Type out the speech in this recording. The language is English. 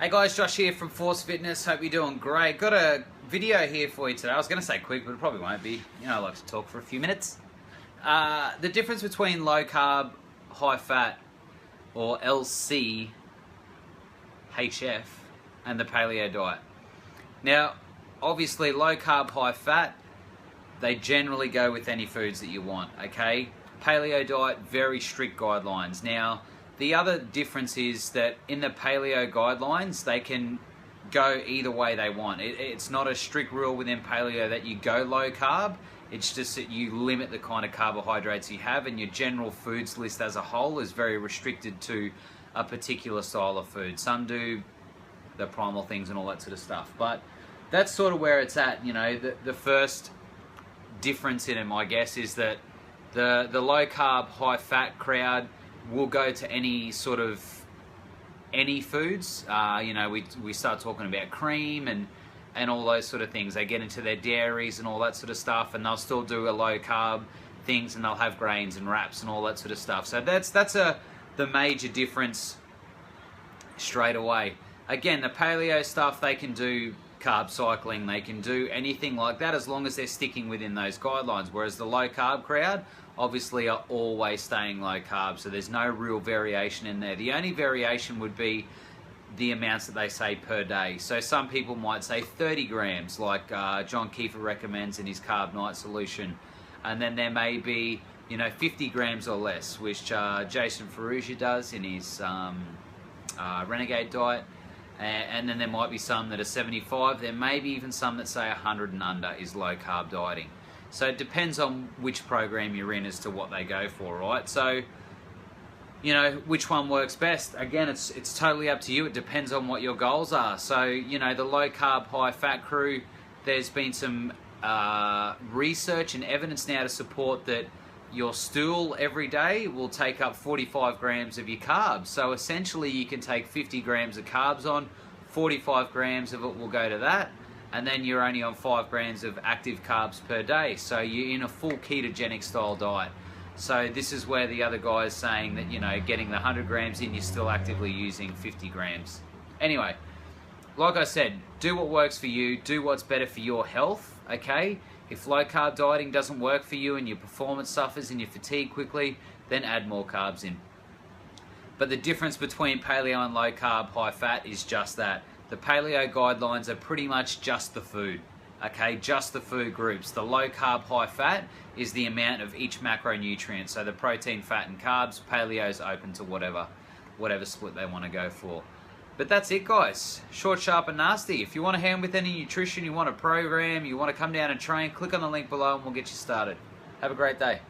Hey guys, Josh here from Force Fitness. Hope you're doing great. Got a video here for you today. I was going to say quick, but it probably won't be. You know, I like to talk for a few minutes. The difference between low carb, high fat, or LCHF, and the paleo diet. Now, obviously, low carb, high fat, they generally go with any foods that you want, okay? Paleo diet, very strict guidelines. Now, the other difference is that in the paleo guidelines, they can go either way they want. It's not a strict rule within paleo that you go low carb. It's just that you limit the kind of carbohydrates you have, and your general foods list as a whole is very restricted to a particular style of food. Some do the primal things and all that sort of stuff. But that's sort of where it's at. You know, the first difference in them, I guess, is that the low carb, high fat crowd will go to any foods. You know, we start talking about cream and all those sort of things. They get into their dairies and all that sort of stuff, and they'll still do a low carb things, and they'll have grains and wraps and all that sort of stuff. So that's the major difference straight away. Again, the paleo stuff, they can do carb cycling, they can do anything like that as long as they're sticking within those guidelines, whereas the low carb crowd obviously are always staying low carb, so there's no real variation in there. The only variation would be the amounts that they say per day. So some people might say 30 grams, like John Kiefer recommends in his Carb Night solution, and then there may be, you know, 50 grams or less, which Jason Ferrugia does in his Renegade diet. And then there might be some that are 75. There may be even some that say 100 and under is low carb dieting. So it depends on which program you're in as to what they go for, right? So, you know, which one works best? Again, it's totally up to you. It depends on what your goals are. So, you know, the low carb, high fat crew, there's been some research and evidence now to support that your stool every day will take up 45 grams of your carbs. So essentially you can take 50 grams of carbs on, 45 grams of it will go to that, and then you're only on 5 grams of active carbs per day. So you're in a full ketogenic style diet. So this is where the other guy is saying that, you know, getting the 100 grams in, you're still actively using 50 grams. Anyway, like I said, do what works for you, do what's better for your health, okay? If low carb dieting doesn't work for you and your performance suffers and you fatigue quickly, then add more carbs in. But the difference between paleo and low carb, high fat is just that. The paleo guidelines are pretty much just the food, okay? Just the food groups. The low carb, high fat is the amount of each macronutrient. So the protein, fat, and carbs, paleo's open to whatever split they want to go for. But that's it, guys. Short, sharp, and nasty. If you want a hand with any nutrition, you want a program, you want to come down and train, click on the link below and we'll get you started. Have a great day.